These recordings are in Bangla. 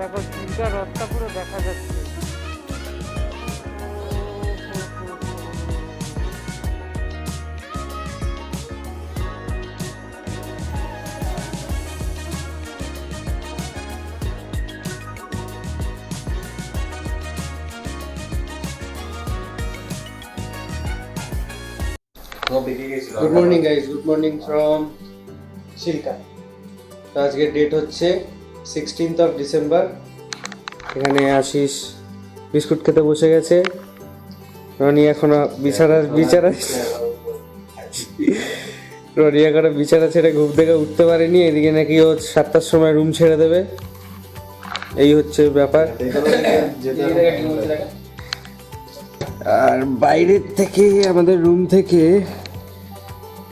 দেখো চিল্কা রাস্তা পুরো দেখা যাচ্ছে। Good morning guys, good morning from Chilka. তো আজকের ডেট হচ্ছে 16th ডিসেম্বর। এখানে আশিস বিস্কুট খেতে বসে গেছে। রনি এখনো বিছানা রনি এখনো বিছানা ছেড়ে ঘুম থেকে উঠতে পারেনি। এদিকে নাকি ও 7টার সময় রুম ছেড়ে দেবে। এই হচ্ছে ব্যাপার। আর বাইরের থেকে আমাদের রুম থেকে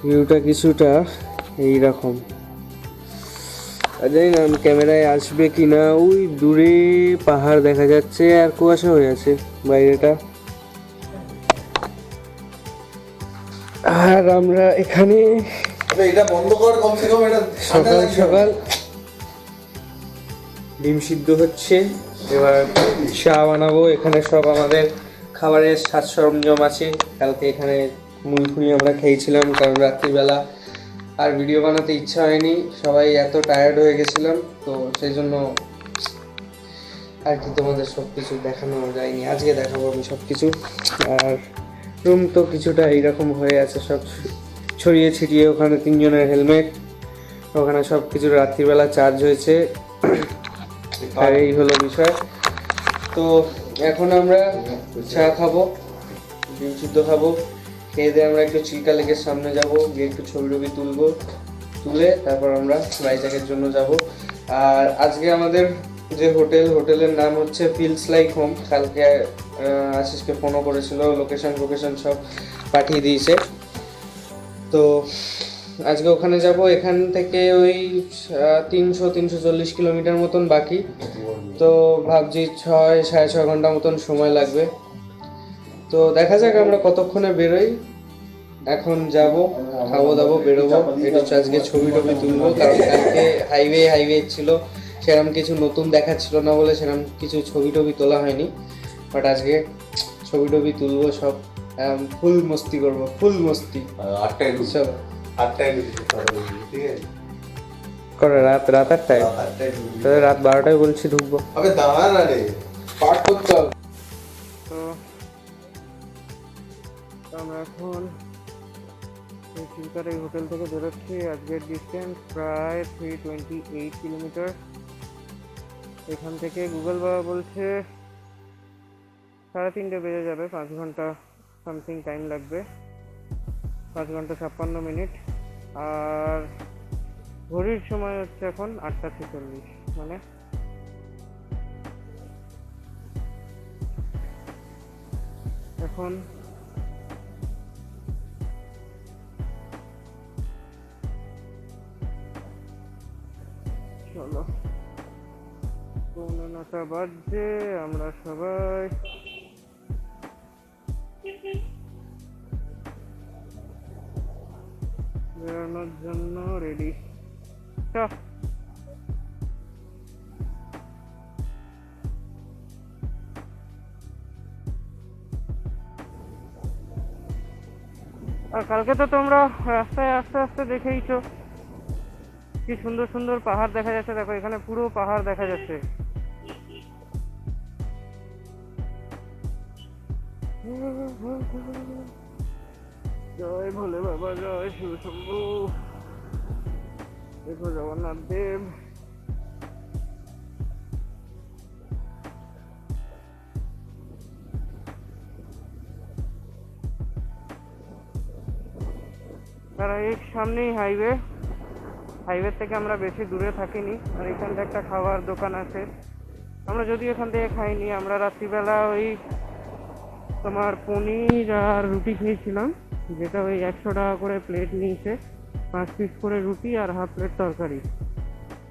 ভিউটা কিছুটা এইরকম। জানি না ক্যামেরায় আসবে কি না। ওই দূরে পাহাড় দেখা যাচ্ছে আর কুয়াশা হয়ে আছে বাইরেটা। আর আমরা এখানে এটা বন্ধ কর কমসে কম। এটা সকাল সকাল ডিম সিদ্ধ হচ্ছে। এবার চা বানাবো। এখানে সব আমাদের খাবারের সাজ সরঞ্জাম আছে। কালকে এখানে মুড়ি ফুড়ি আমরা খেয়েছিলাম, কারণ রাত্রিবেলা আর ভিডিও বানাতে ইচ্ছা হয়নি। সবাই এত টায়ার্ড হয়ে গেছিলাম, তো সেই জন্য আর কি তোমাদের সব কিছু দেখানো যায়নি। আজকে দেখাবো আমি সব কিছু। আর রুম তো কিছুটা এইরকম হয়ে আছে, সব ছড়িয়ে ছিটিয়ে। ওখানে 3 জনের হেলমেট, ওখানে সব কিছু রাত্রিবেলা চার্জ হয়েছে। আর এই হলো বিষয়। তো এখন আমরা চা খাবো, ডিম সিদ্ধ খাবো। খেয়ে দিয়ে আমরা একটু চিল্কা লেকের সামনে যাব, গিয়ে একটু ছবি টবি তুলে তারপর আমরা ভাইজ্যাগের জন্য যাব। আর আজকে আমাদের যে হোটেলের নাম হচ্ছে ফিলস লাইক হোম। কালকে আশিসকে ফোনও করেছিল, লোকেশন সব পাঠিয়ে দিয়েছে। তো আজকে ওখানে যাব। এখান থেকে ওই 340 কিলোমিটার মতন বাকি। তো ভাবছি 6.5 ঘন্টা মতন সময় লাগবে। তো দেখা যাক আমরা কতক্ষণে বেরোই। এখন যাব, খাবো দাবো, বেরোবো। একটু আজকে ছবি টবি তুলবো, কারণ কালকে হাইওয়ে ছিল, সেরকম কিছু নতুন দেখাচ্ছিল না বলে সেরকম কিছু ছবি টবি তোলা হয়নি। বাট আজকে ছবি টবি তুলবো, সব ফুল মস্তি করবো, ফুল মস্তি। 8টায় চলো। 8টায় ঠিক আছে। করে রাত 8টায়? তাহলে রাত 12টায় বলছি ঢুকবো। আবে দাঁড়া না রে, পাঠ করতে হবে। তো আমরা এখন এই চিল্কার এই হোটেল থেকে বেরোচ্ছি। আজকের ডিস্টেন্স প্রায় 328 কিলোমিটার। এখান থেকে গুগল বাবা বলছে 3:30 বেজে যাবে, 5 ঘন্টা সামথিং টাইম লাগবে, 5 ঘন্টা 56 মিনিট। আর ঘড়ির সময় হচ্ছে এখন 8:46, মানে এখন চলো 9:15 বাজছে। আমরা সবাই বেরোনোর জন্য রেডি। আর কালকে তো তোমরা রাস্তায় আস্তে আস্তে দেখেইছো কি সুন্দর সুন্দর পাহাড় দেখা যাচ্ছে। দেখো এখানে পুরো পাহাড় দেখা যাচ্ছে। জয় ভোলে বাবা, জয় শিব শম্ভু। দেখো জগন্নাথ দেব। তারা এই সামনেই হাইওয়ে থেকে আমরা বেশি দূরে থাকিনি। আর এখানটা একটা খাবার দোকান আছে। আমরা যদি এখান থেকে খাইনি, আমরা রাত্রিবেলা ওই তোমার পনির আর রুটি খেয়েছিলাম, যেটা ওই 100 টাকা করে প্লেট নিয়েছে, 5 পিস করে রুটি আর হাফ প্লেট তরকারি।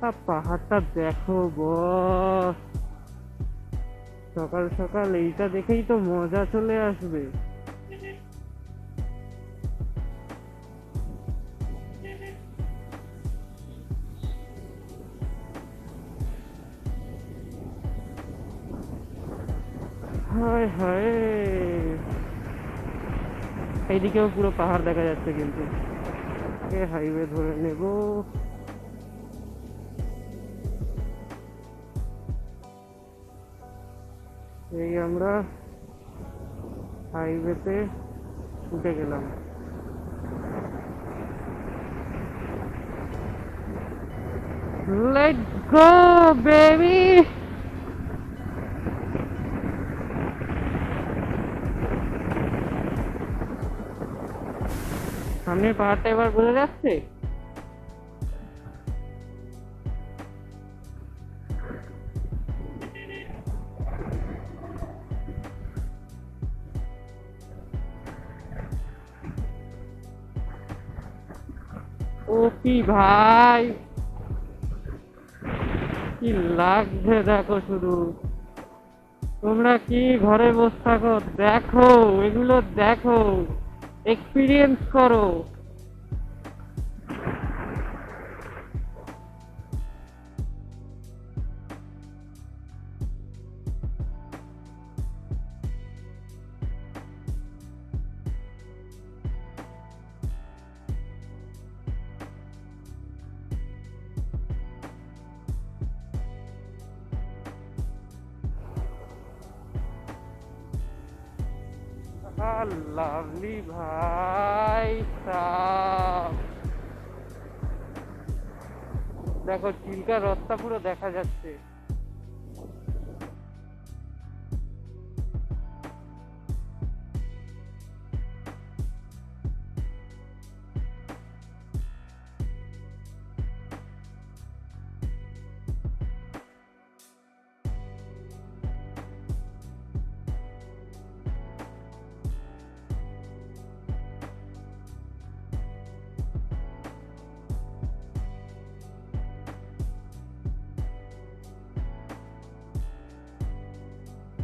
আর পাহাড়টা দেখো বস, সকাল সকাল এইটা দেখেই তো মজা চলে আসবে। হায় হায়, এইদিকেও পুরো পাহাড় দেখা যাচ্ছে, কিন্তু হাইওয়ে ধরে নেব। এই আমরা হাইওয়েতে উঠে গেলাম। Let's go, baby! সামনের পাহাড়টা এবার বোঝা যাচ্ছে। ও কি ভাই, কি লাগছে দেখো শুধু। তোমরা কি ঘরে বসে থাকো, দেখো এগুলো, দেখো, এক্সপিরিয়েন্স করো। লাভলি ভাই সাব, দেখো চিল্কা হ্রদটা পুরো দেখা যাচ্ছে।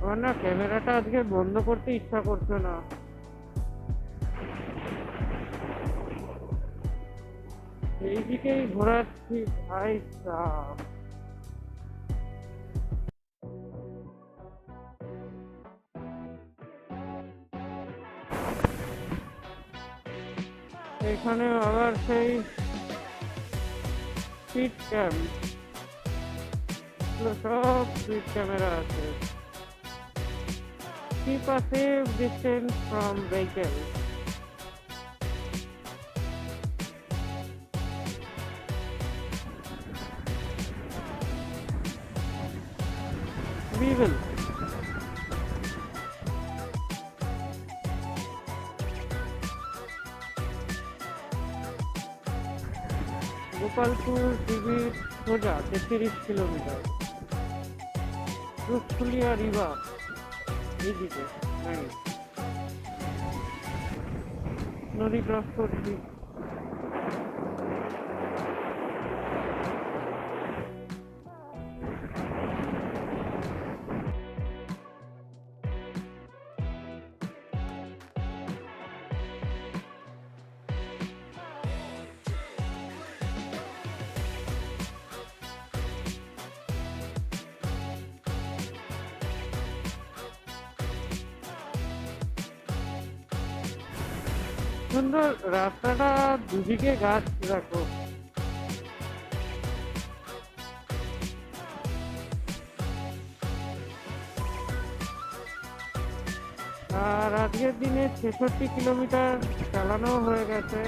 আমার না ক্যামেরাটা আজকে বন্ধ করতে ইচ্ছা করছে না। এইদিকেই ঘোরাচ্ছি ভাই সাব। এখানে আবার সেই স্ট্রিট ক্যাম্প, সব স্ট্রিট ক্যামেরা আছে। Keep a safe distance from vehicles. We will. Gopalpur ডিবির সোজা 33 কিলোমিটার। রুসফুলিয়া রিভার এইদিকে নাই, নদী ক্রস করছি। সুন্দর রাস্তাটা, দুদিকে গাছ রাখো। আর আজকের দিনে 66 কিলোমিটার চালানো হয়ে গেছে,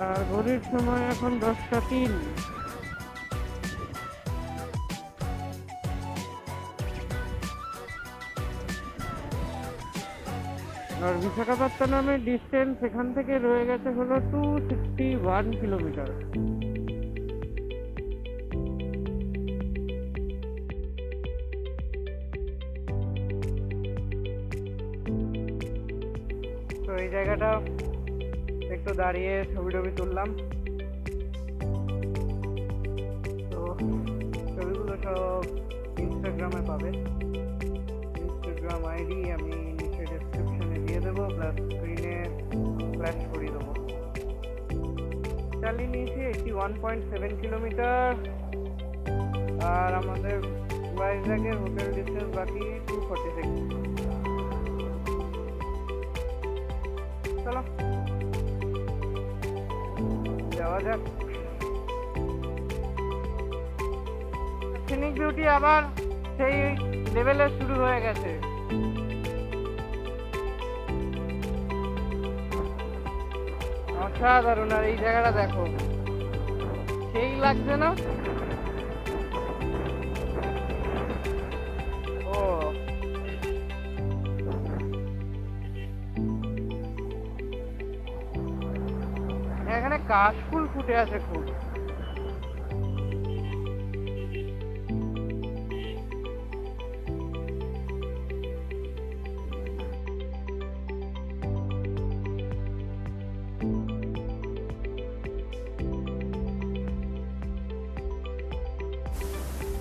আর ঘড়ির সময় এখন 10:03। আর বিশাখাপত্তনমের ডিস্টেন্স এখান থেকে রয়ে গেছে হলো 261 কিলোমিটার। তো এই জায়গাটা একটু দাঁড়িয়ে ছবি টবি তুললাম। তো ছবিগুলো সব ইনস্টাগ্রামে পাবে। ইনস্টাগ্রাম আইডি আমি নিচে ডেসক্রিপশনে দিয়ে দেবো, প্লাস স্ক্রিনে ফ্ল্যাশ করে দেবো। চালিয়ে নিয়েছি 81.7 কিলোমিটার। আর আমাদের ভাইজ্যাগের হোটেল ডিস্টেন্স বাকি 246। চলো যাওয়া যাক। সিনিক বিউটি আবার সেই লেভেলে শুরু হয়ে গেছে। অসাধারণ। আর এই জায়গাটা দেখো, সেই লাগছে না? ও এখানে কাশফুল ফুটে আছে খুব।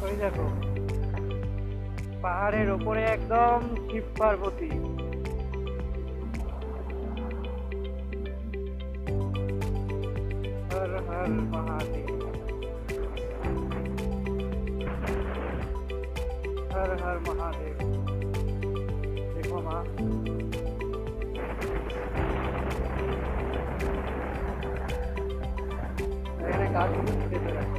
ওই দেখো পাহাড়ের ওপরে একদম শিব পার্বতী। হর হর মহাদেব, হর হর মহাদেব। দেখো মা, এখানে গাছগুলো ফুটেছে দেখো।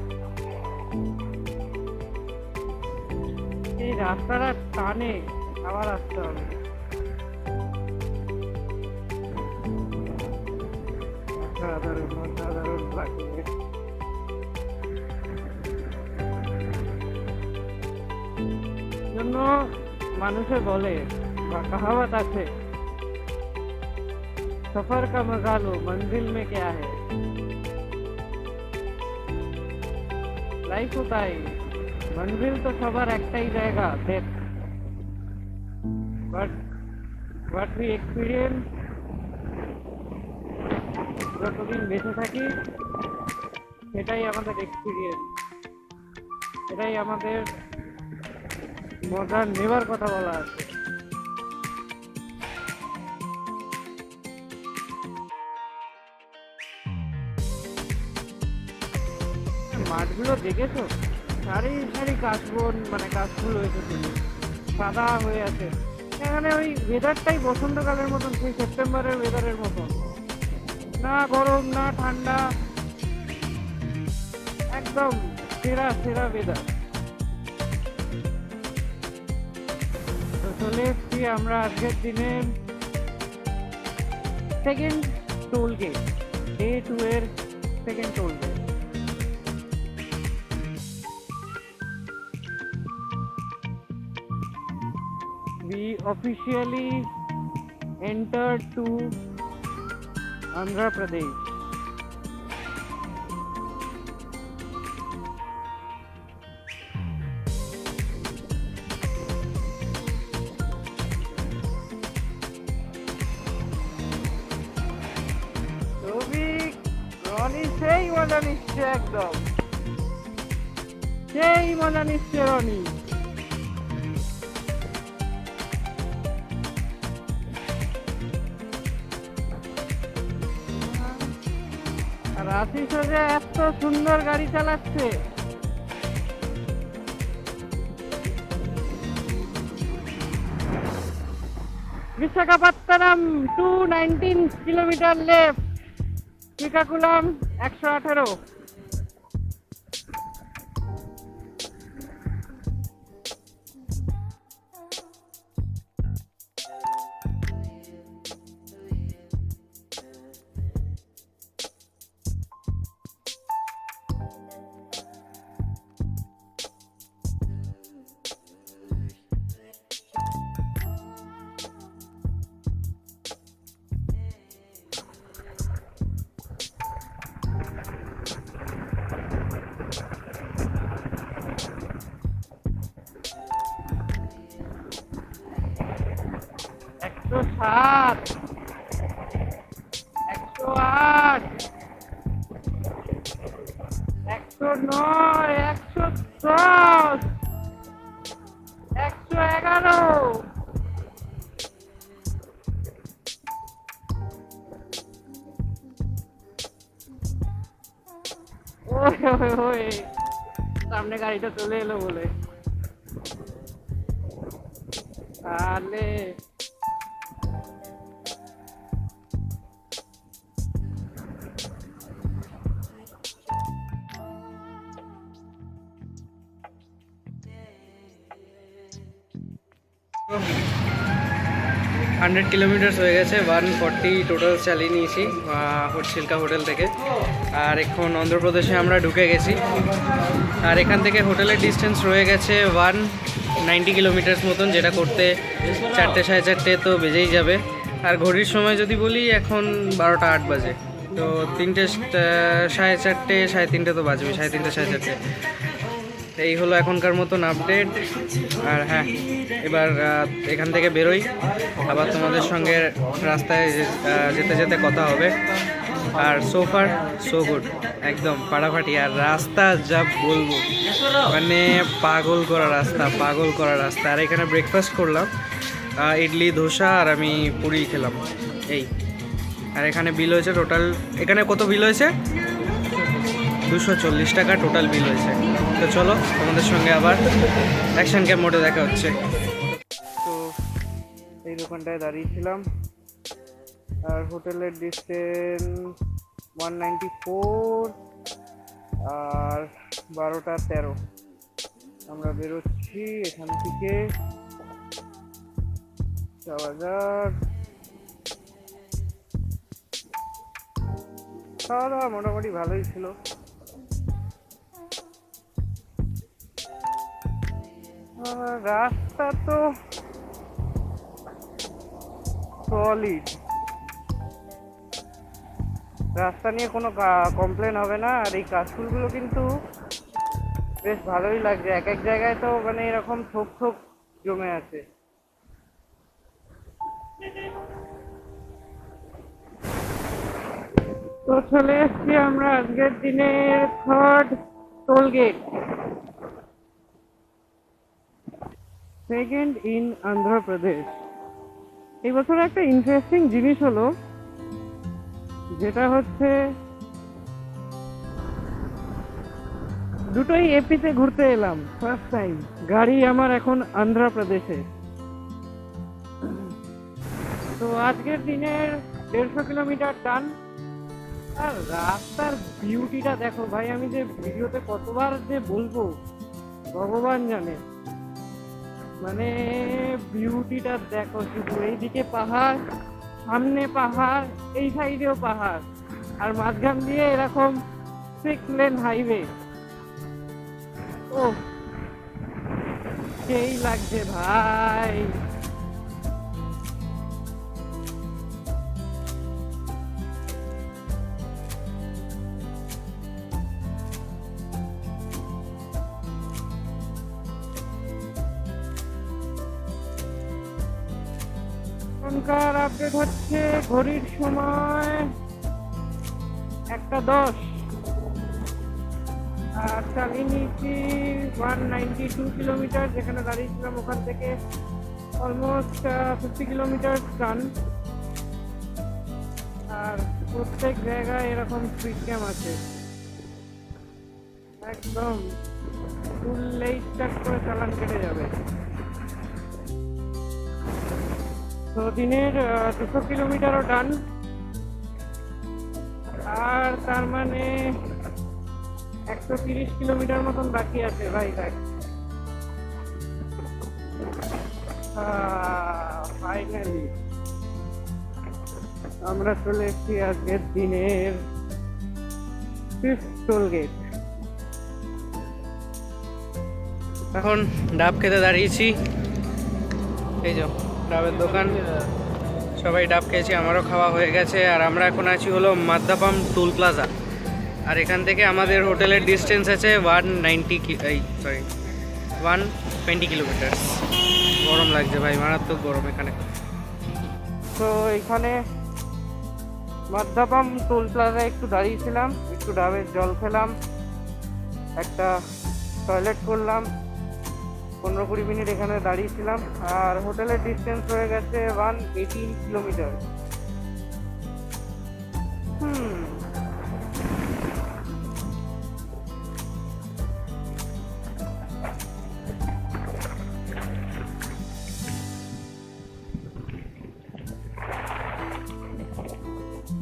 এই রাস্তাটা টানে আবার আসতে হবে। অসাধারণ অসাধারণ লাগবে। জন্য মানুষে বলে বা কাহাवत আছে, সফর কা মজা লো মঞ্জিল মে क्या है। লাইফ তো তাই, মঞ্জিল তো সবার একটাই জায়গা, death. But what we experience, যতদিন বেঁচে থাকি সেটাই আমাদের এক্সপিরিয়েন্স, এটাই আমাদের মজা নেবার কথা বলা আছে। মাঠগুলো দেখেছো, সারি সারি কাশবন, মানে কাশফুল হয়েছে, তুমি সাদা হয়ে আছে। এখানে ওই ওয়েদারটাই বসন্তকালের মতন, সেই সেপ্টেম্বরের ওয়েদারের মতন, না গরম না ঠান্ডা, একদম সেরা সেরা ওয়েদার। তো চলে এসছি আমরা আজকের দিনে সেকেন্ড টোল গেট, ডে 2 এর second toll gate. We officially entered to Andhra Pradesh. Souvik, Rony সেই মজা নিচ্ছে, একদম সেই মজা নিচ্ছে রনি। আর আশিস যে এত সুন্দর গাড়ি চালাচ্ছে। Visakhapatnam 219 kilometre left, Srikakulam 118। একশো 7, 108, 109, 110, 111। ওই সামনে গাড়িটা চলে এলো বলে। তাহলে হান্ড্রেড কিলোমিটার্স হয়ে গেছে, 140 টোটাল চালিয়ে নিয়েছি চিল্কা হোটেল থেকে। আর এখন অন্ধ্রপ্রদেশে আমরা ঢুকে গেছি। আর এখান থেকে হোটেলের ডিস্টেন্স রয়ে গেছে 190 কিলোমিটার্স মতন, যেটা করতে 4টে 4:30 তো বেজেই যাবে। আর ঘড়ির সময় যদি বলি এখন 12টা 8 বাজে, তো 3টে 4:30 3:30 তো বাজবে, 3:30 4:30। এই হলো এখনকার মতন আপডেট। আর হ্যাঁ, এবার এখান থেকে বেরোই, আবার তোমাদের সঙ্গে রাস্তায় যেতে যেতে কথা হবে। আর সো ফার সো গুড, একদম ফাটাফাটি। আর রাস্তা যা বলবো, মানে পাগল করা রাস্তা, পাগল করা রাস্তা। আর এখানে ব্রেকফাস্ট করলাম, ইডলি ধোসা, আর আমি পুরি খেলাম এই। আর এখানে বিল হয়েছে টোটাল, এখানে কত বিল হয়েছে? 240 টাকা টোটাল বিল হয়েছে। তো চলো তোমাদের সঙ্গে আবার অ্যাকশন ক্যাম মোডে দেখা হচ্ছে। তো এই দোকানটায় দাঁড়িয়েছিলাম, আর হোটেলের ডিস্টেন্স 194, আর 12টা 13। আমরা বেরোচ্ছি এখান থেকে, যাওয়া যাক। খাওয়া দাওয়া মোটামুটি ভালোই ছিল। রাস্তা তো সলিড, রাস্তা নিয়ে কোনো কমপ্লেন হবে না। আর এই কাশফুলগুলো কিন্তু বেশ ভালোই লাগছে। এক এক জায়গায় তো মানে এরকম থোক থোক জমে আছে। তো চলে এসছি আমরা আজকের দিনের 3rd toll gate, 2nd in Andhra Pradesh. এই বছর একটা ইন্টারেস্টিং জিনিস হলো, যেটা হচ্ছে দুটোই এপিতে ঘুরতে এলাম ফার্স্ট টাইম। গাড়ি আমার এখন অন্ধ্রপ্রদেশে। তো আজকের দিনের 150 কিলোমিটার ডান। আর রাস্তার বিউটিটা দেখো ভাই, আমি যে ভিডিওতে কতবার যে বলবো ভগবান জানে। মানে বিউটিটা দেখো শুধু, এইদিকে পাহাড়, সামনে পাহাড়, এই সাইডেও পাহাড়, আর মাঝখান দিয়ে এরকম 6 লেন হাইওয়ে। ও সেই লাগছে ভাই। এখনকার আপডেট হচ্ছে ঘড়ির সময় 1:10, আর চালিয়ে নিয়েছি 192 কিলোমিটার। যেখানে দাঁড়িয়েছিলাম ওখান থেকে অলমোস্ট 50 কিলোমিটার রান। আর প্রত্যেক জায়গায় এরকম স্পিড ক্যাম আছে, একদম ফুললেই স্টার্ট করে চালান কেটে যাবে। তো দিনের 200 কিলোমিটারও ডান। আর তার মানে 130 কিলোমিটার মতন বাকি আছে ভাই। ফাইনালি আমরা চলে এসেছি আজকের দিনের 5th টোল গেট। এখন ডাব খেতে দাঁড়িয়েছি, এই যে ডাবের দোকান, সবাই ডাব খেয়েছি, আমারও খাওয়া হয়ে গেছে। আর আমরা এখন আছি হলো মাদ্দাপাম টোল প্লাজা। আর এখান থেকে আমাদের হোটেলের ডিস্টেন্স আছে 120 কিলোমিটার। গরম লাগছে ভাই, মারাত্মক গরম এখানে। তো এখানে মাদ্দাপাম টোল প্লাজায় একটু দাঁড়িয়েছিলাম, একটু ডাবের জল খেলাম, একটা টয়লেট করলাম, 15-20 মিনিট এখানে দাঁড়িয়েছিলাম। আর হোটেলের ডিস্টেন্স হয়ে গেছে 118 kilometre.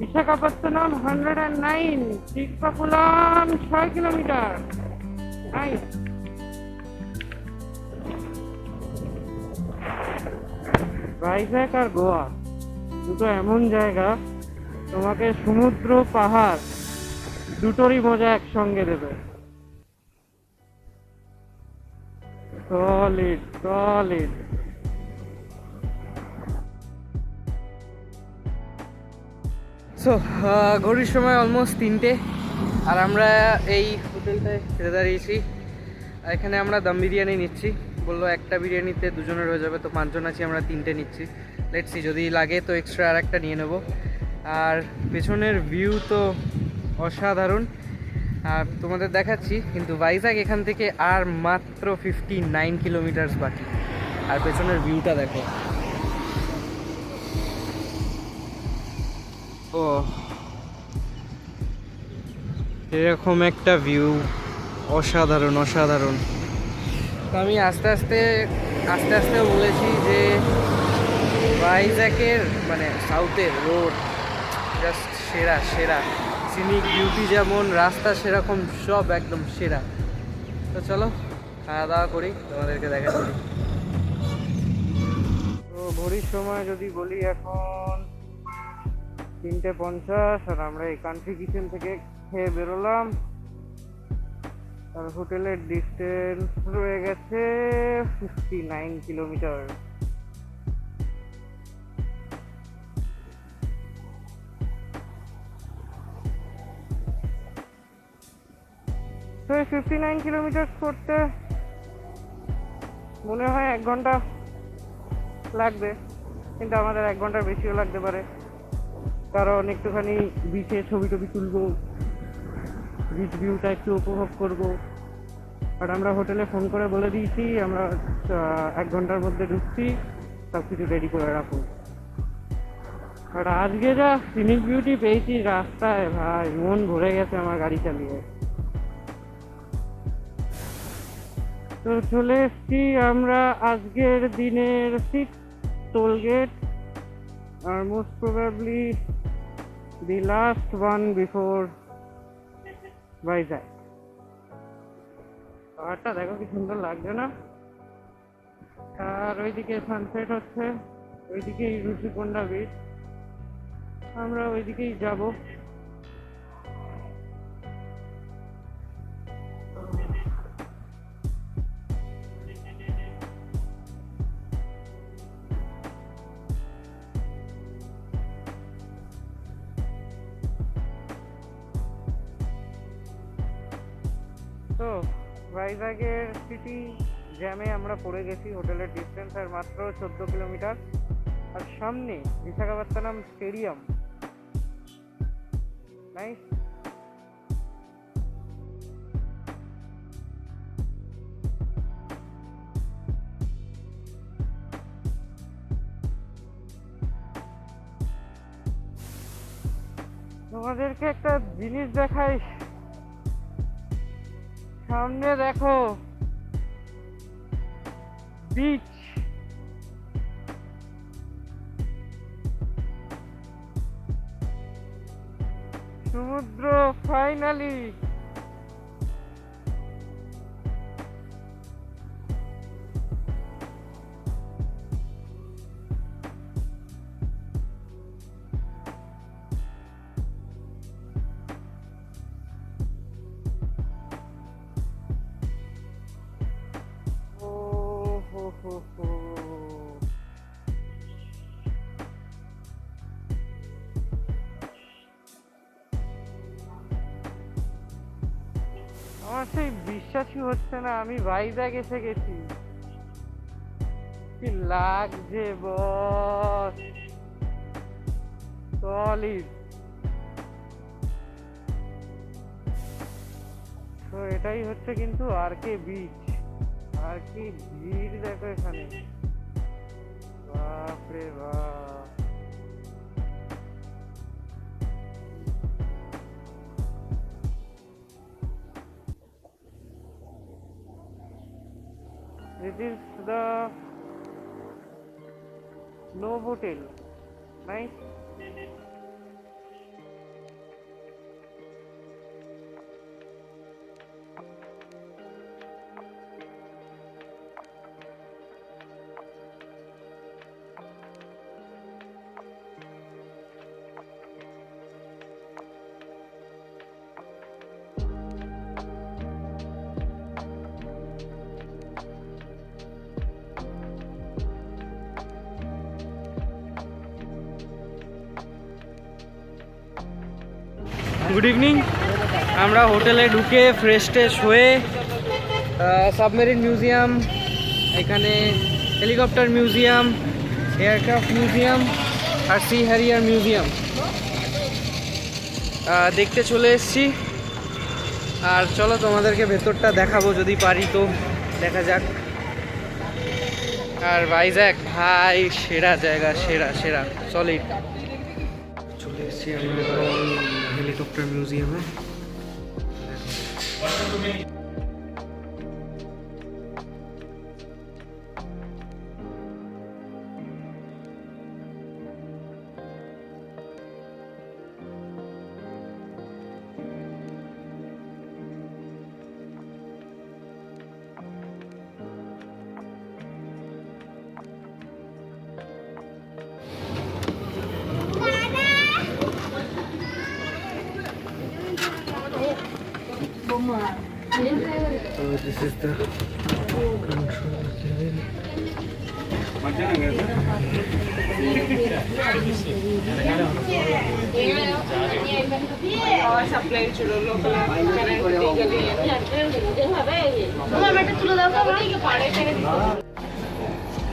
Visakhapatnam 109, Srikakulam 6 kilometre. Nice. Vizag আর গোয়া দুটো এমন জায়গা, তোমাকে সমুদ্র পাহাড় দুটোরই মজা একসঙ্গে দেবে। Solid solid. সো ঘড়ির সময় অলমোস্ট 3টে, আর আমরা এই হোটেলটায় ফিরে দাঁড়িয়েছি। আর এখানে আমরা দম বিরিয়ানি নিচ্ছি, বললো একটা বিরিয়ানিতে দুজনের হয়ে যাবে, তো 5 জন আছি, আমরা 3টে নিচ্ছি। লেটসি, যদি লাগে তো এক্সট্রা আর একটা নিয়ে নেব। আর পেছনের ভিউ তো অসাধারণ, আর তোমাদের দেখাচ্ছি। কিন্তু ভাইজ্যাক এখান থেকে আর মাত্র 59 কিলোমিটার বাকি, আর পেছনের ভিউটা দেখো। ও, এরকম একটা ভিউ, অসাধারণ অসাধারণ। তো আমি আস্তে আস্তে বলেছি যে ভাইজ্যাকের মানে সাউথের রোড জাস্ট সেরা সেরা, সিনিক বিউটি যেমন, রাস্তা সেরকম, সব একদম সেরা। তো চলো খাওয়া দাওয়া করি, তোমাদেরকে দেখাচ্ছি। তো ঘড়ির সময় যদি বলি এখন 3:50, আর আমরা এই কান্ট্রি কিচেন থেকে খেয়ে বেরোলাম। আর হোটেলের ডিস্টেন্স রয়ে গেছে 59 কিলোমিটার। তো এই 59 কিলোমিটার করতে মনে হয় 1 ঘন্টা লাগবে, কিন্তু আমাদের 1 ঘন্টার বেশিও লাগতে পারে, কারণ একটুখানি বিচে ছবি টবি তুলবো, বিচ ভিউটা একটু উপভোগ করবো। আর আমরা হোটেলে ফোন করে বলে দিয়েছি আমরা 1 ঘন্টার মধ্যে ঢুকছি, সব কিছু রেডি করে রাখুন। আর আজকে যা সিনিক বিউটি পেয়েছি রাস্তায়, ভাই মন ভরে গেছে আমার গাড়ি চালিয়ে। তো চলে এসছি আমরা আজকের দিনের 6 টোল গেট, আর most probably the last one before Vizag. পাহাড়টা দেখো কি সুন্দর লাগছে না? আর ওইদিকে সানসেট হচ্ছে, ওইদিকেই রুচিকোন্ডা বিচ, আমরা ওইদিকেই যাব। তো ভাইজ্যাগের সিটি জ্যামে আমরা পড়ে গেছি। হোটেলের ডিস্টেন্স আর মাত্র 14 কিলোমিটার, আর সামনে বিশাখাপত্তনম স্টেডিয়াম। নাইস। তোমাদেরকে একটা জিনিস দেখাই, সামনে দেখো বিচ। সমুদ্র ফাইনালি। আমার সেই বিশ্বাসই হচ্ছে না আমি ভাইজ্যাগ এসে গেছি। কি লাগছে বস, সলিড। তো এটাই হচ্ছে কিন্তু আর কে বিচ। আর কি ভিড় দেখো এখানে, বাপরে বাপ। This is the Novotel. Nice. Good evening. আমরা হোটেলে ঢুকে ফ্রেশ ট্রেশ হয়ে সাবমেরিন মিউজিয়াম, এখানে হেলিকপ্টার মিউজিয়াম, এয়ারক্রাফট মিউজিয়াম আর সি হ্যারিয়ার মিউজিয়াম দেখতে চলে এসেছি। আর চলো তোমাদেরকে ভেতরটা দেখাবো, যদি পারি তো দেখা যাক। আর ভাইজ্যাক ভাই সেরা জায়গা, সেরা সেরা সলিড। চলে এসেছি আমরা এখন হেলিকপ্টার মিউজিয়ামে। So this is the control cabin.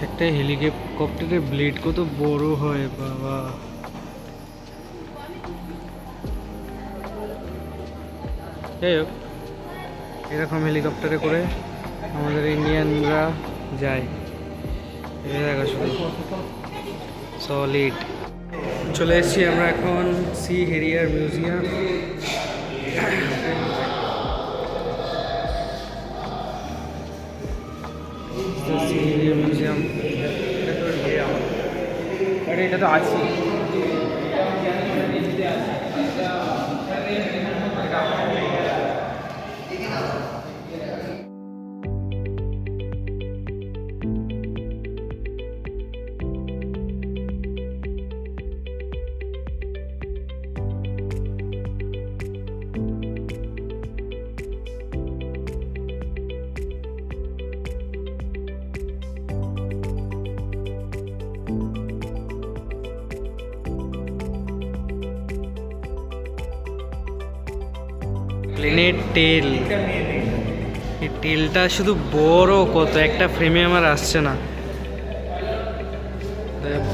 একটা হেলিকপ্টারের ব্লেড কত বড় হয় বাবা। যাই হোক, এরকম হেলিকপ্টারে করে আমাদের ইন্ডিয়ানরা যায়। এই দেখো শুধু সলিড। চলে এসেছি আমরা এখন sea harrier museum. Sea harrier museum, এটা তো আছে। প্লেনের টেল, এই টেলটা শুধু বড় কত, একটা ফ্রেমে আমার আসছে না,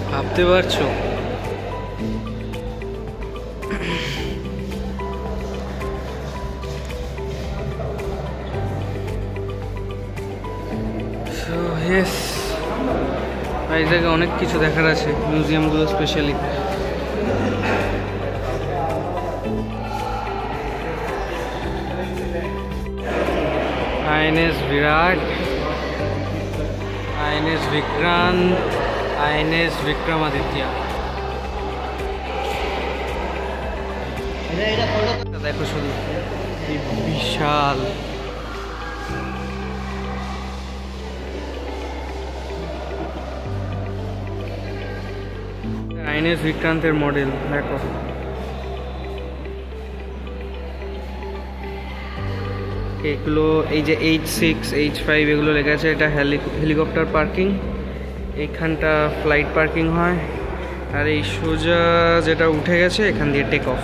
ভাবতে পারছো? এই জায়গায় অনেক কিছু দেখার আছে, মিউজিয়ামগুলো specially. INS Viraat, INS Vikrant, INS Vikramaditya. देखो शुरू विशाल INS विक्रांतर मॉडल देखो। এগুলো এই যে H6 H5 এগুলো লেখা আছে, এটা হেলিকপ্টার পার্কিং। এইখানটা ফ্লাইট পার্কিং হয়। আর এই সোজা যেটা উঠে গেছে এখান দিয়ে টেক অফ।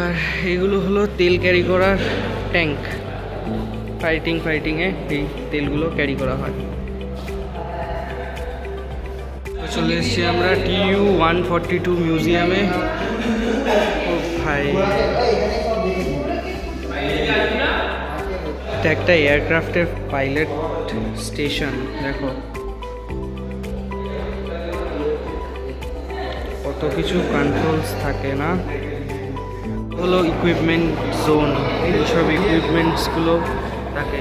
আর এগুলো হলো তেল ক্যারি করার ট্যাঙ্ক। ফাইটিংয়ে এই তেলগুলো ক্যারি করা হয়। চলে এসেছি আমরা TU-142 মিউজিয়ামে। ভাই এটা একটা এয়ারক্রাফটের পাইলট স্টেশন, দেখো কত কিছু কন্ট্রোলস থাকে না। হলো ইকুইপমেন্ট জোন, এইসব ইকুইপমেন্টসগুলো থাকে।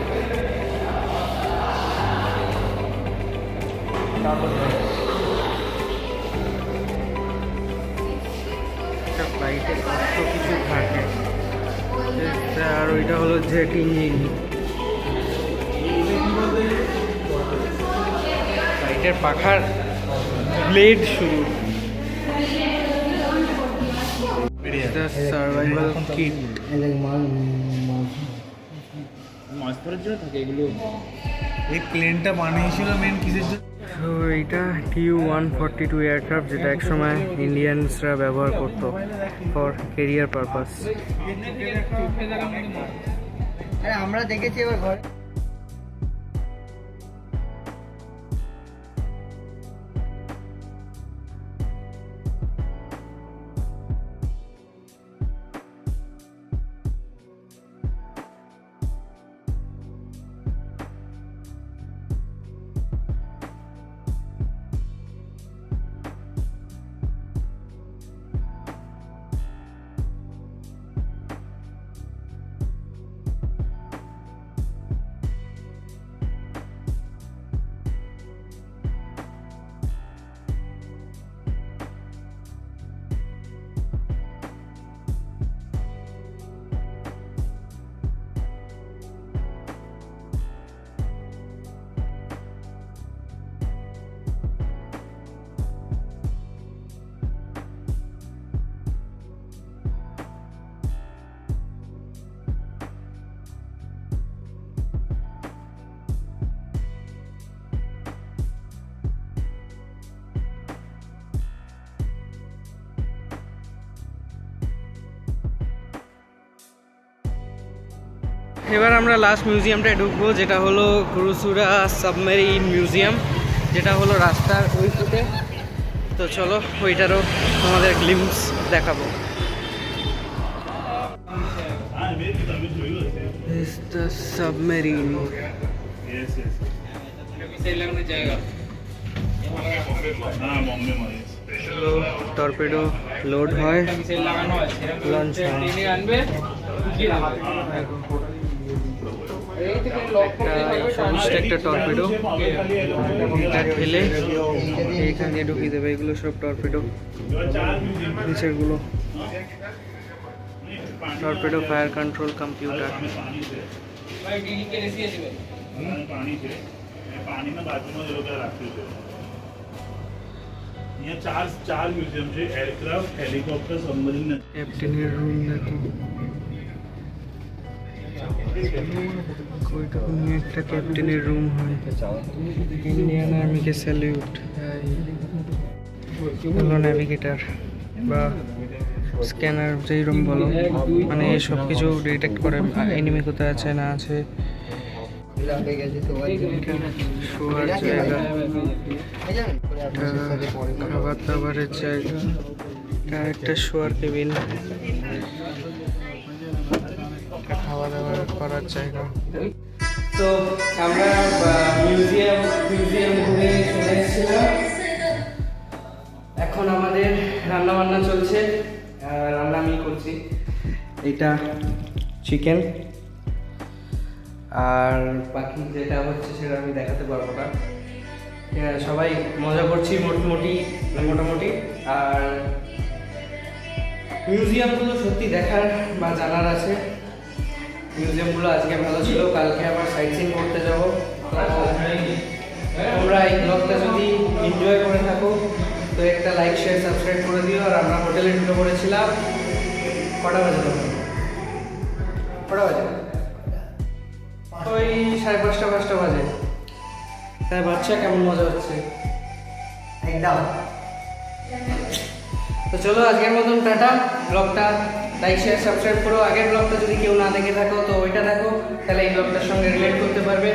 ফ্লাইটে কত কিছু থাকে। আর ওইটা হলো জেট ইঞ্জিন। ফ্লাইটের পাখার ব্লেড শুরু। সার্ভাইভাল কিট, মাছ ধরার জন্য থাকে এগুলো। এই প্লেনটা বানিয়েছিল মেন কিসের জন্য? তো এইটা TU-142 এয়ারক্রাফট, যেটা একসময় ইন্ডিয়ানসরা ব্যবহার করতো ফর কেরিয়ার পারপাস। আমরা দেখেছি এবার ঘরে। এবার আমরা লাস্ট মিউজিয়ামটায় ঢুকবো, যেটা হলো কুরুসুরা সাবমেরিন মিউজিয়াম, যেটা হলো রাস্তার ওই ফুটে। তো চলো ওইটারও তোমাদের গ্লিমস দেখাবো। সাবমেরিন টর্পেডো লোড হয়, লঞ্চ হয়। একটা টর্পেডো এটা ঠেলে এইখান দিয়ে ঢুকিয়ে দেবে। এগুলো সব টর্পেডো, নিচেরগুলো टॉर्पेडो फायर कंट्रोल कंप्यूटर। चार म्यूजियम છે aircraft helicopter submarine captain room देखो कोईटुकु নিয়ে একটা ক্যাপ্টেনের রুম হয়। ইন্ডিয়ান আর্মিকে স্যালিউট। হলো ন্যাভিগেটর বা স্ক্যানার, যেই রুম বলো, মানে সব কিছু ডিটেক্ট করে এনিমি কোথায় আছে না আছে। শোয়ার জায়গা, খাবার দাবারের জায়গা, একটা শোয়ার কেবিন, খাওয়া দাওয়া করার জায়গা। তো আমরা মিউজিয়াম ঘুরে চলে এসেছিলাম। এখন আমাদের রান্না বান্না চলছে, রান্না আমি করছি। এটা চিকেন, আর বাকি যেটা হচ্ছে সেটা আমি দেখাতে পারবো না। সবাই মজা করছি মোটামুটি। আর মিউজিয়ামগুলো সত্যি দেখার বা জানার আছে। মিউজিয়ামগুলো আজকে ভালো ছিল, কালকে আবার সাইট সিন করতে যাবো। তোমরা এই ব্লগটা যদি এনজয় করে থাকো তো একটা লাইক শেয়ার সাবস্ক্রাইব করে দিও। আর আমরা হোটেলে ঢুকে পড়েছিলাম, কটা বাজে ওই 5:30 বাজে। তাই বাচ্চা কেমন মজা হচ্ছে একদম। তো চলো আজকের মতন টাটা। ব্লগটা লাইক শেয়ার সাবস্ক্রাইব করো। আগের ব্লগটা যদি কেউ না দেখে থাকো তো ওইটা দেখো, তাহলে এই ব্লগটার সঙ্গে রিলেট করতে পারবে।